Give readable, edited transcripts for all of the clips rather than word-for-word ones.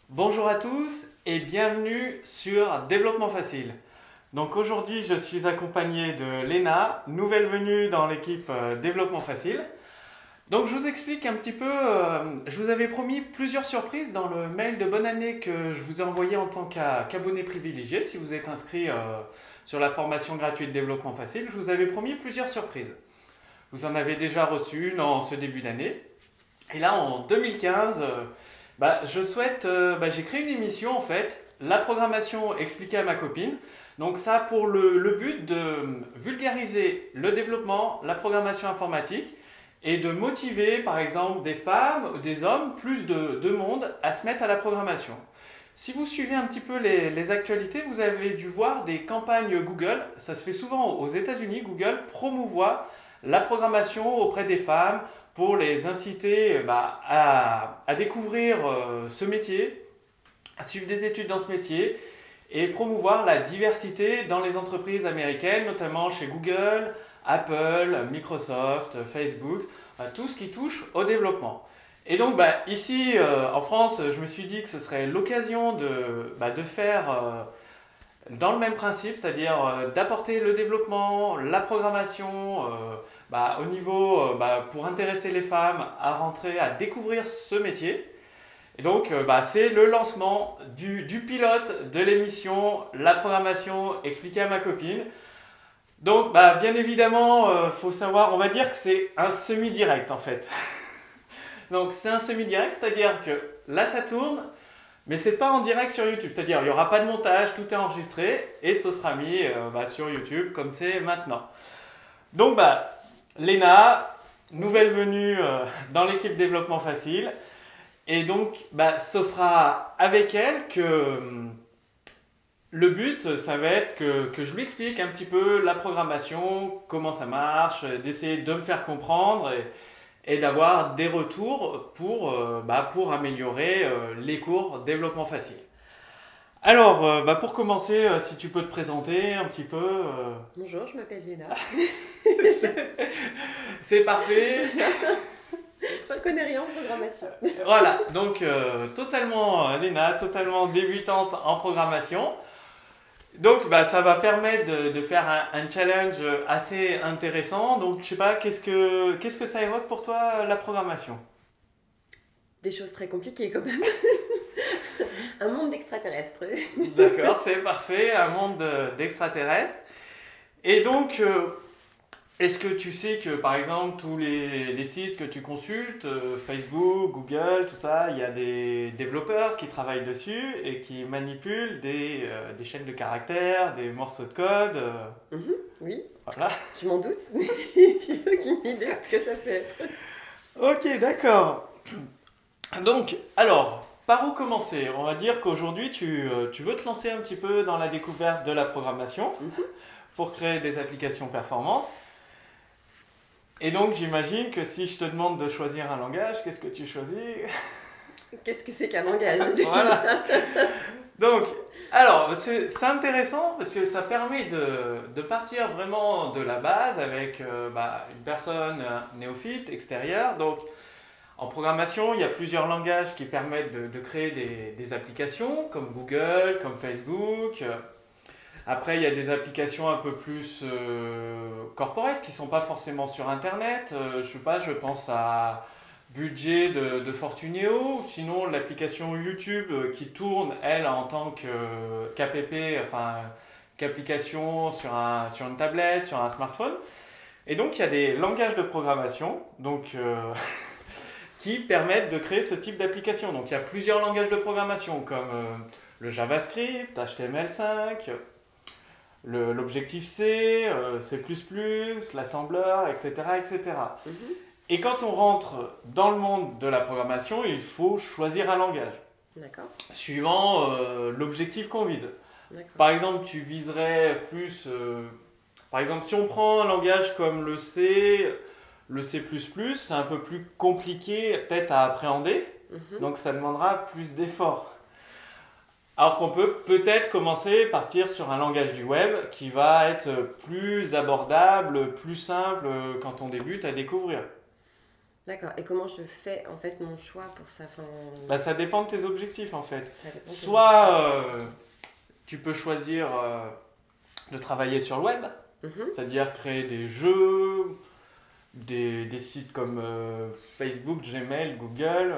Bonjour à tous et bienvenue sur Développement Facile. Donc aujourd'hui je suis accompagné de Léna, nouvelle venue dans l'équipe Développement Facile. Donc je vous explique un petit peu, je vous avais promis plusieurs surprises dans le mail de bonne année que je vous ai envoyé en tant qu'abonné privilégié. Si vous êtes inscrit sur la formation gratuite Développement Facile, je vous avais promis plusieurs surprises. Vous en avez déjà reçu une en ce début d'année. Et là en 2015, je souhaite, j'ai créé une émission en fait, la programmation expliquée à ma copine. Donc ça a pour le but de vulgariser le développement, la programmation informatique et de motiver par exemple des femmes, des hommes, plus de monde à se mettre à la programmation. Si vous suivez un petit peu les actualités, vous avez dû voir des campagnes Google, ça se fait souvent aux États-Unis, Google promouvoit la programmation auprès des femmes pour les inciter à découvrir ce métier, à suivre des études dans ce métier et promouvoir la diversité dans les entreprises américaines, notamment chez Google, Apple, Microsoft, Facebook, tout ce qui touche au développement. Et donc ici en France, je me suis dit que ce serait l'occasion de faire dans le même principe, c'est-à-dire d'apporter le développement, la programmation au niveau pour intéresser les femmes à rentrer, à découvrir ce métier. Et donc c'est le lancement du pilote de l'émission La programmation expliquée à ma copine. Donc bien évidemment, il faut savoir, on va dire que c'est un semi-direct en fait. Donc c'est un semi-direct, c'est-à-dire que là ça tourne, mais c'est pas en direct sur YouTube, c'est-à-dire il n'y aura pas de montage, tout est enregistré et ce sera mis sur YouTube comme c'est maintenant. Donc Léna, nouvelle venue dans l'équipe Développement Facile, et donc ce sera avec elle que le but, ça va être que je lui explique un petit peu la programmation, comment ça marche, d'essayer de me faire comprendre et d'avoir des retours pour améliorer les cours Développement Facile. Alors, pour commencer, si tu peux te présenter un petit peu. Bonjour, je m'appelle Léna. C'est parfait. Je ne connais rien en programmation. Voilà, donc totalement Léna, totalement débutante en programmation. Donc ça va permettre de faire un challenge assez intéressant. Donc je sais pas, qu'est-ce que ça évoque pour toi la programmation? Des choses très compliquées quand même. Un monde d'extraterrestres. D'accord, c'est parfait, un monde d'extraterrestres. Et donc, est-ce que tu sais que par exemple tous les sites que tu consultes, Facebook, Google, tout ça, il y a des développeurs qui travaillent dessus et qui manipulent des chaînes de caractères, des morceaux de code. Oui, Voilà. je m'en doute, mais j'ai aucune idée de ce que ça peut être. Ok, d'accord. Donc, alors, par où commencer? On va dire qu'aujourd'hui, tu veux te lancer un petit peu dans la découverte de la programmation pour créer des applications performantes. Et donc, j'imagine que si je te demande de choisir un langage, qu'est-ce que tu choisis? Qu'est-ce que c'est qu'un langage? Voilà. Donc, alors, c'est intéressant parce que ça permet de partir vraiment de la base avec une personne néophyte, extérieure. Donc, en programmation, il y a plusieurs langages qui permettent de créer des applications comme Google, comme Facebook. Après, il y a des applications un peu plus corporate qui ne sont pas forcément sur Internet. Je sais pas, je pense à Budget de Fortuneo, sinon l'application YouTube qui tourne, elle, en tant qu'app, enfin qu'application sur une tablette, sur un smartphone. Et donc, il y a des langages de programmation qui permettent de créer ce type d'application. Donc, il y a plusieurs langages de programmation comme le JavaScript, HTML5, l'Objective-C, C++, l'assembleur, etc., etc. Et quand on rentre dans le monde de la programmation, il faut choisir un langage. D'accord. Suivant l'objectif qu'on vise. D'accord. Par exemple, tu viserais plus... par exemple, si on prend un langage comme le C, c'est un peu plus compliqué peut-être à appréhender. Donc ça demandera plus d'efforts. Alors qu'on peut peut-être commencer à partir sur un langage du web qui va être plus abordable, plus simple quand on débute à découvrir. D'accord. Et comment je fais en fait mon choix pour ça? Enfin, Bah, ça dépend de tes objectifs en fait. ça dépend de Soit tu peux choisir de travailler sur le web, Mhm. c'est-à-dire créer des jeux, des sites comme Facebook, Gmail, Google,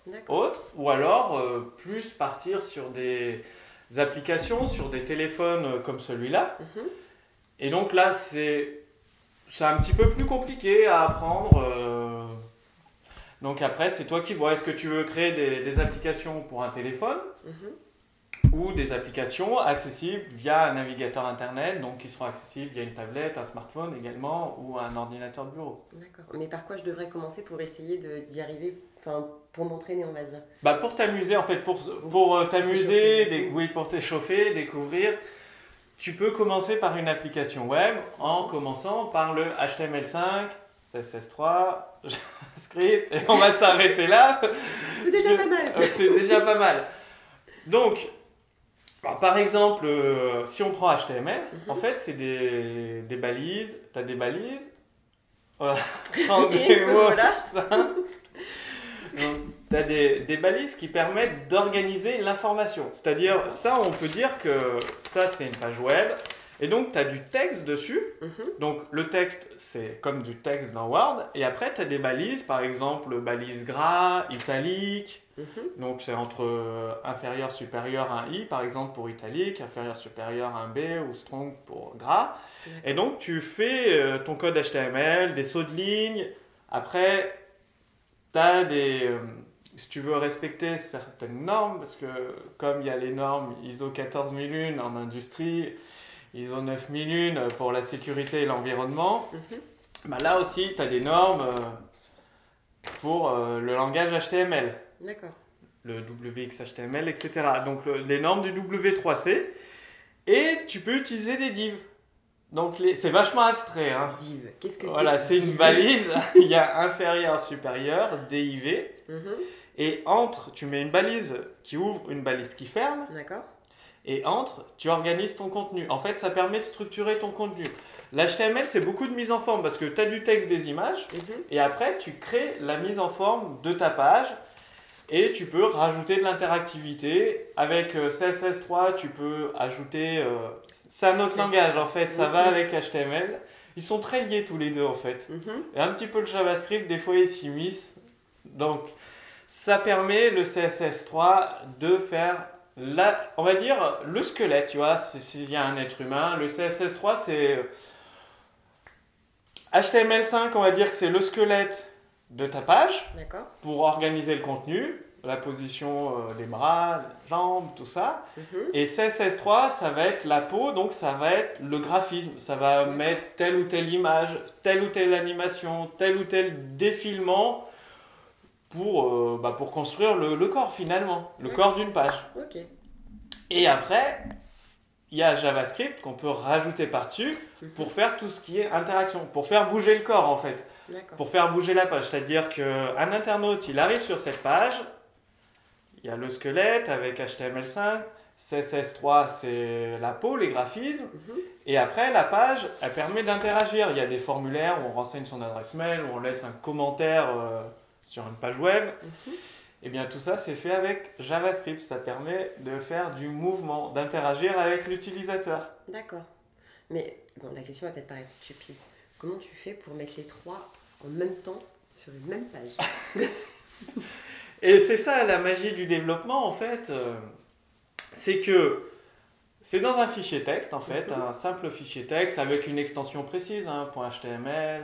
D'accord. autres, ou alors plus partir sur des applications, sur des téléphones comme celui-là. Mhm. Et donc là, c'est un petit peu plus compliqué à apprendre. Donc après, c'est toi qui vois. Est-ce que tu veux créer des applications pour un téléphone Mhm. ou des applications accessibles via un navigateur internet, donc qui seront accessibles via une tablette, un smartphone également, ou un ordinateur de bureau. D'accord. Mais par quoi je devrais commencer pour essayer d'y arriver, enfin, pour m'entraîner, on va dire? Bah pour t'amuser, en fait, pour t'amuser, s'échauffer. oui, pour t'échauffer, découvrir, tu peux commencer par une application web en commençant par le HTML5, CSS3, JavaScript, et on va s'arrêter là. C'est déjà pas mal. C'est déjà pas mal. Donc, bah, par exemple, si on prend HTML, en fait, c'est des balises. Tu as des balises. En Et des mots voilà. simples. Tu as des balises qui permettent d'organiser l'information. C'est-à-dire, ça, on peut dire que ça, c'est une page web. Et donc, tu as du texte dessus. Mhm. Donc, le texte, c'est comme du texte dans Word. Et après, tu as des balises, par exemple, balises gras, italique. Mhm. Donc, c'est entre inférieur, supérieur, un I, par exemple, pour italique, inférieur, supérieur, un B, ou strong pour gras. Et donc, tu fais ton code HTML, des sauts de ligne. Après, tu as si tu veux respecter certaines normes, parce que comme il y a les normes ISO 14001 en industrie, ISO 9001 pour la sécurité et l'environnement, Mhm. bah là aussi, tu as des normes pour le langage HTML, D'accord. le WXHTML, etc. Donc les normes du W3C, et tu peux utiliser des divs. Donc c'est vachement abstrait, hein. Div. Qu'est-ce que Voilà, c'est c'est que une div? balise, il y a inférieur, supérieur, DIV, Mhm. et entre, tu mets une balise qui ouvre, une balise qui ferme, D'accord. et entre, tu organises ton contenu. En fait, ça permet de structurer ton contenu. L'HTML, c'est beaucoup de mise en forme, parce que tu as du texte, des images, Mhm. et après, tu crées la mise en forme de ta page, et tu peux rajouter de l'interactivité. Avec CSS3, tu peux ajouter... c'est un autre langage, en fait, ça va avec HTML. Ils sont très liés tous les deux, en fait. Mhm. Et un petit peu le JavaScript, des fois, ils s'immiscent. Donc, ça permet, le CSS3, de faire, on va dire, le squelette, tu vois, s'il y a un être humain. Le CSS3, c'est... HTML5, on va dire que c'est le squelette de ta page, D'accord. pour organiser le contenu, la position des bras, des jambes, tout ça. Mhm. Et CSS3, ça va être la peau, donc ça va être le graphisme. Ça va mettre telle ou telle image, telle ou telle animation, tel ou tel défilement pour construire le corps finalement, le corps d'une page. Ok. Et après, il y a JavaScript qu'on peut rajouter par-dessus pour faire tout ce qui est interaction, pour faire bouger le corps en fait. D'accord. Pour faire bouger la page. C'est-à-dire qu'un internaute, il arrive sur cette page, il y a le squelette avec HTML5, CSS3, c'est la peau, les graphismes, Mhm. et après, la page, elle permet d'interagir. Il y a des formulaires où on renseigne son adresse mail, où on laisse un commentaire sur une page web. Mhm. Et bien tout ça, c'est fait avec JavaScript. Ça permet de faire du mouvement, d'interagir avec l'utilisateur. D'accord. Mais bon, la question va peut-être paraître stupide. Comment tu fais pour mettre les trois en même temps sur une même page? Et c'est ça la magie du développement en fait, c'est que c'est dans un fichier texte en fait, un simple fichier texte avec une extension précise, hein, .html,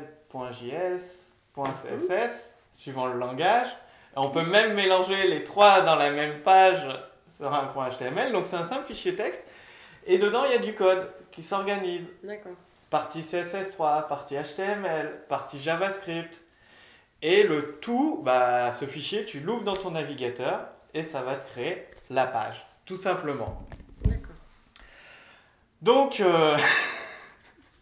.js, .css, suivant le langage. Et on peut même mélanger les trois dans la même page sur un .html, donc c'est un simple fichier texte. Et dedans il y a du code qui s'organise. D'accord. Partie CSS3, partie HTML, partie JavaScript. Et le tout, bah, ce fichier, tu l'ouvres dans ton navigateur et ça va te créer la page, tout simplement. D'accord. Donc,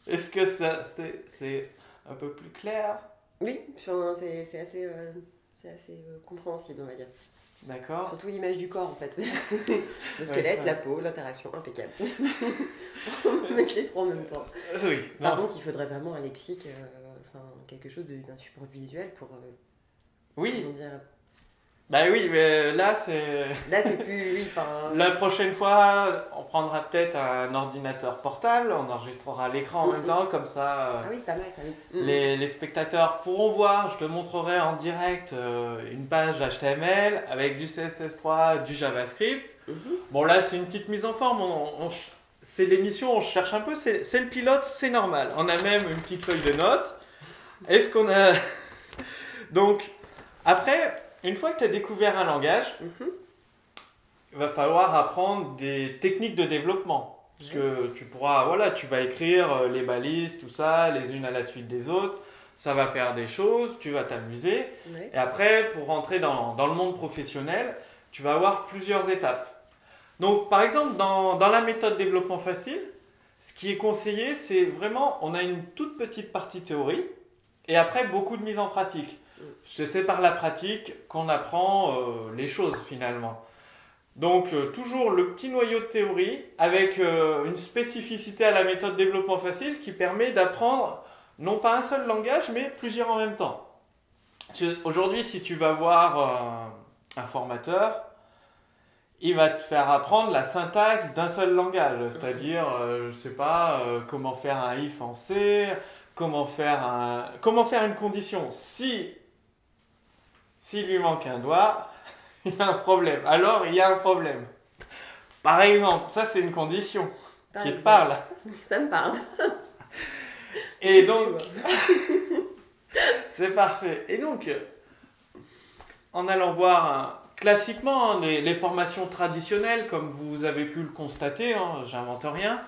est-ce que c'est un peu plus clair? Oui, enfin, c'est assez, compréhensible, on va dire. D'accord. Surtout l'image du corps, en fait. Le squelette, ça. la peau, l'interaction, impeccable. On va mettre les trois en même temps. Oui, Par non. contre, il faudrait vraiment un lexique, enfin, quelque chose d'un support visuel pour, Oui, comment dire, bah oui, mais là c'est... là c'est plus, oui, enfin, La prochaine fois, on prendra peut-être un ordinateur portable, on enregistrera l'écran en même temps, comme ça ah oui, pas mal ça, oui. les spectateurs pourront voir. Je te montrerai en direct une page HTML avec du CSS3, du JavaScript. Bon là c'est une petite mise en forme, c'est l'émission, on cherche un peu, c'est le pilote, c'est normal. On a même une petite feuille de notes. Est-ce qu'on a... Donc, après, une fois que tu as découvert un langage, il va falloir apprendre des techniques de développement. Parce que tu pourras, voilà, tu vas écrire les balises, tout ça, les unes à la suite des autres. Ça va faire des choses, tu vas t'amuser. Ouais. Et après, pour rentrer dans le monde professionnel, tu vas avoir plusieurs étapes. Donc, par exemple, dans la méthode développement facile, ce qui est conseillé, c'est vraiment, on a une toute petite partie théorie et après beaucoup de mise en pratique. C'est par la pratique qu'on apprend les choses finalement. Donc, toujours le petit noyau de théorie avec une spécificité à la méthode développement facile qui permet d'apprendre non pas un seul langage, mais plusieurs en même temps. Aujourd'hui, si tu vas voir un formateur, il va te faire apprendre la syntaxe d'un seul langage, c'est-à-dire, je ne sais pas, comment faire un if en C, comment faire une condition. S'il lui manque un doigt, il y a un problème. Alors, il y a un problème. Par exemple, ça c'est une condition qui te parle. Ça me parle. Et donc, c'est parfait. Et donc, en allant voir classiquement les formations traditionnelles, comme vous avez pu le constater, j'invente rien,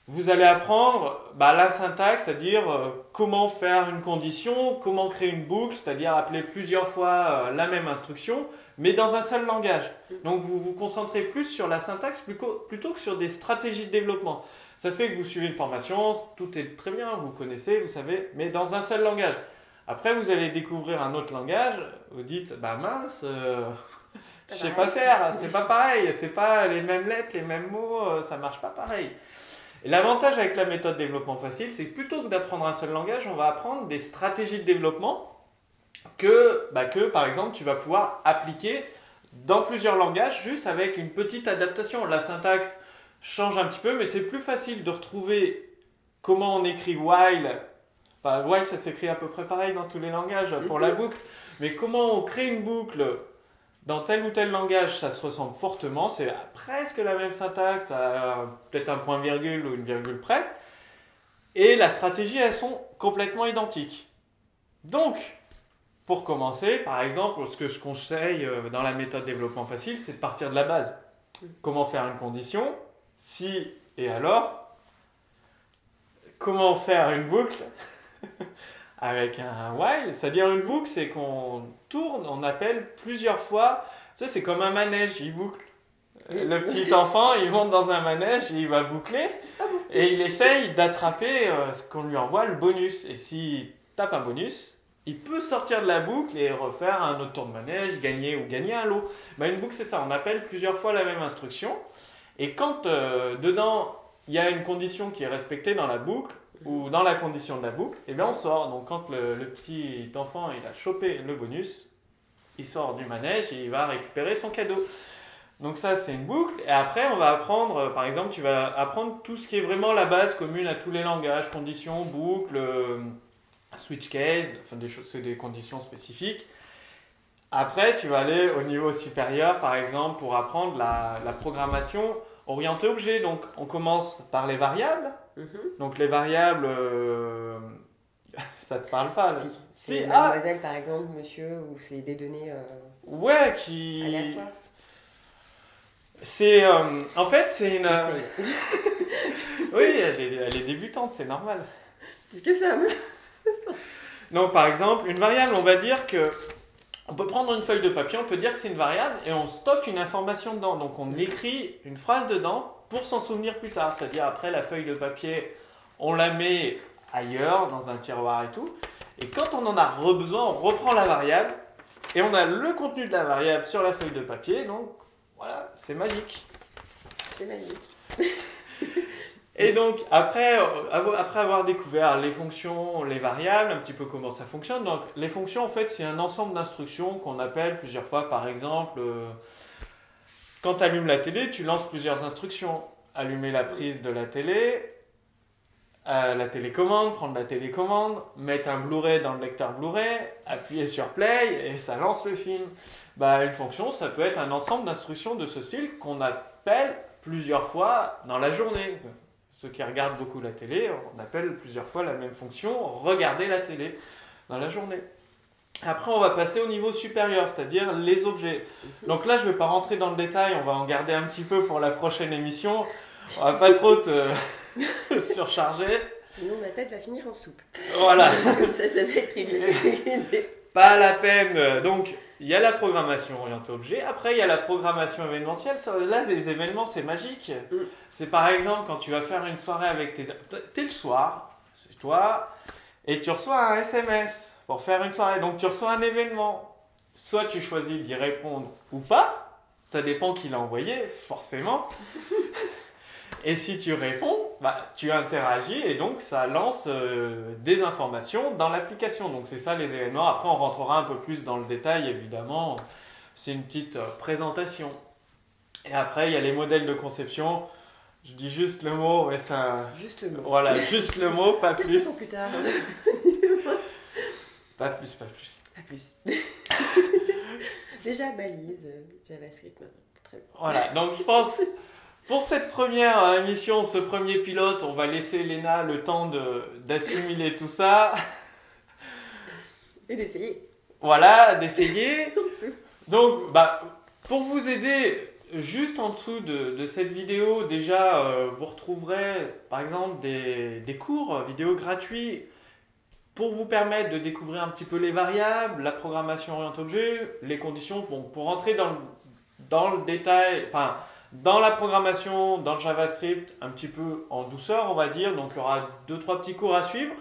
vous allez apprendre la syntaxe, c'est-à-dire comment faire une condition, comment créer une boucle, c'est-à-dire appeler plusieurs fois la même instruction, mais dans un seul langage. Donc vous vous concentrez plus sur la syntaxe plutôt que sur des stratégies de développement. Ça fait que vous suivez une formation, tout est très bien, vous connaissez, vous savez, mais dans un seul langage. Après, vous allez découvrir un autre langage, vous dites, mince, je sais pas faire, c'est pas pareil, c'est pas les mêmes lettres, les mêmes mots, ça marche pas pareil. Et l'avantage avec la méthode développement facile, c'est que plutôt que d'apprendre un seul langage, on va apprendre des stratégies de développement que par exemple, tu vas pouvoir appliquer dans plusieurs langages, juste avec une petite adaptation. La syntaxe change un petit peu, mais c'est plus facile de retrouver comment on écrit while. Enfin, while, ça s'écrit à peu près pareil dans tous les langages pour la boucle. Mais comment on crée une boucle dans tel ou tel langage, ça se ressemble fortement. C'est presque la même syntaxe, peut-être un point-virgule ou une virgule près. Et la stratégie, elles sont complètement identiques. Donc, pour commencer, par exemple, ce que je conseille dans la méthode développement facile, c'est de partir de la base. Comment faire une condition, si et alors. Comment faire une boucle avec un while, c'est-à-dire une boucle, c'est qu'on tourne, on appelle plusieurs fois. Ça, c'est comme un manège, il boucle. Le petit enfant, il monte dans un manège, il va boucler et il essaye d'attraper ce qu'on lui envoie, le bonus. Et s'il tape un bonus, il peut sortir de la boucle et refaire un autre tour de manège, gagner un lot. Une boucle, c'est ça, on appelle plusieurs fois la même instruction. Et quand dedans, il y a une condition qui est respectée dans la boucle, ou dans la condition de la boucle, et bien on sort. Donc quand le petit enfant il a chopé le bonus, il sort du manège et il va récupérer son cadeau. Donc ça c'est une boucle. Et après on va apprendre, par exemple tu vas apprendre tout ce qui est vraiment la base commune à tous les langages, conditions, boucle, switch case, enfin c'est des conditions spécifiques. Après tu vas aller au niveau supérieur par exemple pour apprendre la programmation orientée objet. Donc on commence par les variables. Donc les variables, ça te parle pas là. Si, mademoiselle par exemple, monsieur, ou c'est des données ouais, aléatoires. C'est en fait c'est une. Oui, elle est débutante, c'est normal. Puisque ça me. Donc par exemple, une variable, on va dire que on peut prendre une feuille de papier, on peut dire que c'est une variable et on stocke une information dedans. Donc on écrit une phrase dedans pour s'en souvenir plus tard. C'est-à-dire après la feuille de papier, on la met ailleurs, dans un tiroir et tout. Et quand on en a besoin, on reprend la variable et on a le contenu de la variable sur la feuille de papier. Donc voilà, c'est magique. C'est magique. Et donc, après avoir découvert les fonctions, les variables, un petit peu comment ça fonctionne, donc les fonctions, en fait, c'est un ensemble d'instructions qu'on appelle plusieurs fois, par exemple, quand tu allumes la télé, tu lances plusieurs instructions. Allumer la prise de la télécommande, prendre la télécommande, mettre un Blu-ray dans le lecteur Blu-ray, appuyer sur Play et ça lance le film. Bah, une fonction, ça peut être un ensemble d'instructions de ce style qu'on appelle plusieurs fois dans la journée. Ceux qui regardent beaucoup la télé, on appelle plusieurs fois la même fonction regarder la télé dans la journée. Après, on va passer au niveau supérieur, c'est-à-dire les objets. Donc là, je ne vais pas rentrer dans le détail, on va en garder un petit peu pour la prochaine émission. On va pas trop te surcharger. Sinon, ma tête va finir en soupe. Voilà. Comme ça va être réglé. Pas la peine. Donc, il y a la programmation orientée objet. Après, il y a la programmation événementielle. Là, les événements, c'est magique. C'est par exemple quand tu vas faire une soirée avec tes... T'es le soir, c'est toi, et tu reçois un SMS pour faire une soirée. Donc, tu reçois un événement. Soit tu choisis d'y répondre ou pas. Ça dépend qui l'a envoyé, forcément. Et si tu réponds, bah, tu interagis et donc ça lance des informations dans l'application. Donc c'est ça les événements. Après on rentrera un peu plus dans le détail évidemment. C'est une petite présentation. Et après il y a les modèles de conception. Je dis juste le mot, mais ça... Juste le mot. Voilà, juste le mot, pas plus. Quelques temps plus tard. Pas plus, pas plus. Pas plus. Déjà balise, JavaScript maintenant. Très bien. Voilà, donc je pense... Pour cette première émission, ce premier pilote, on va laisser Léna le temps d'assimiler tout ça. Et d'essayer. Voilà, d'essayer. Donc, bah, pour vous aider, juste en dessous de cette vidéo, déjà, vous retrouverez par exemple des cours vidéo gratuits pour vous permettre de découvrir un petit peu les variables, la programmation orientée objet, les conditions, bon, pour rentrer dans le détail, enfin, dans la programmation, dans le JavaScript, un petit peu en douceur, on va dire. Donc, il y aura 2-3 petits cours à suivre.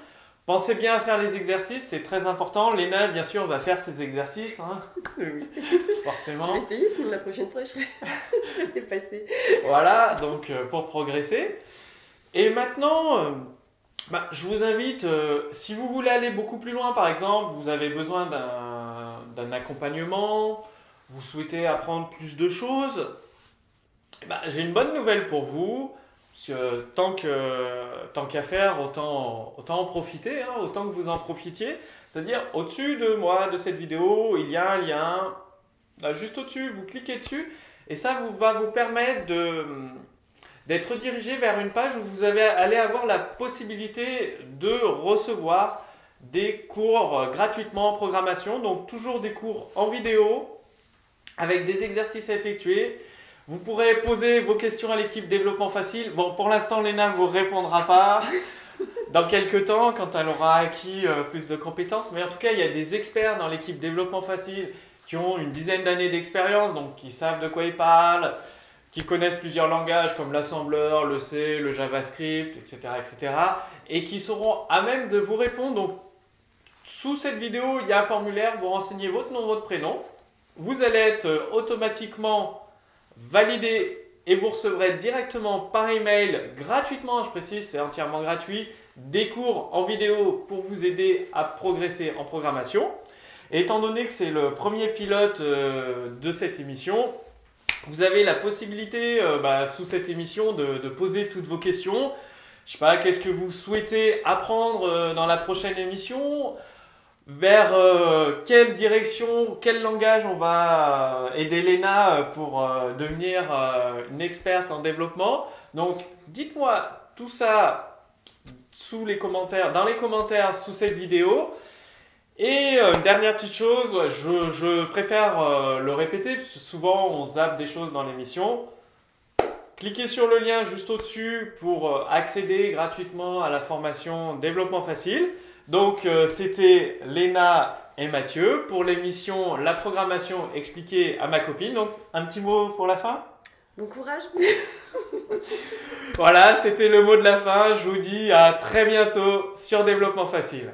Pensez bien à faire les exercices, c'est très important. Léna, bien sûr, va faire ses exercices. Hein. Oui. Forcément. Je vais essayer, sinon la prochaine fois, je serai dépassée. Voilà, donc pour progresser. Et maintenant, bah, je vous invite, si vous voulez aller beaucoup plus loin, par exemple, vous avez besoin d'un accompagnement, vous souhaitez apprendre plus de choses, bah, j'ai une bonne nouvelle pour vous, parce que tant qu'à faire, autant en profiter, hein, autant que vous en profitiez. C'est-à-dire, au-dessus de moi, de cette vidéo, il y a un lien, là, juste au-dessus, vous cliquez dessus, et ça va vous permettre d'être dirigé vers une page où vous allez avoir la possibilité de recevoir des cours gratuitement en programmation, donc toujours des cours en vidéo, avec des exercices à effectuer. Vous pourrez poser vos questions à l'équipe Développement Facile. Bon, pour l'instant, Léna ne vous répondra pas. Dans quelques temps, quand elle aura acquis plus de compétences. Mais en tout cas, il y a des experts dans l'équipe Développement Facile qui ont une dizaine d'années d'expérience, donc qui savent de quoi ils parlent, qui connaissent plusieurs langages comme l'assembleur, le C, le JavaScript, etc., etc. Et qui seront à même de vous répondre. Donc, sous cette vidéo, il y a un formulaire, vous renseignez votre nom, votre prénom. Vous allez être automatiquement validé et vous recevrez directement par email gratuitement, je précise, c'est entièrement gratuit, des cours en vidéo pour vous aider à progresser en programmation. Et étant donné que c'est le premier pilote de cette émission, vous avez la possibilité sous cette émission de poser toutes vos questions. Je ne sais pas, qu'est-ce que vous souhaitez apprendre dans la prochaine émission ? Vers quelle direction, quel langage on va aider Léna pour devenir une experte en développement. Donc, dites-moi tout ça sous les commentaires, dans les commentaires sous cette vidéo. Et dernière petite chose, je préfère le répéter, parce que souvent on zappe des choses dans l'émission. Cliquez sur le lien juste au-dessus pour accéder gratuitement à la formation Développement Facile. Donc, c'était Léna et Mathieu pour l'émission La programmation expliquée à ma copine. Donc, un petit mot pour la fin ? Bon courage. Voilà, c'était le mot de la fin. Je vous dis à très bientôt sur Développement Facile.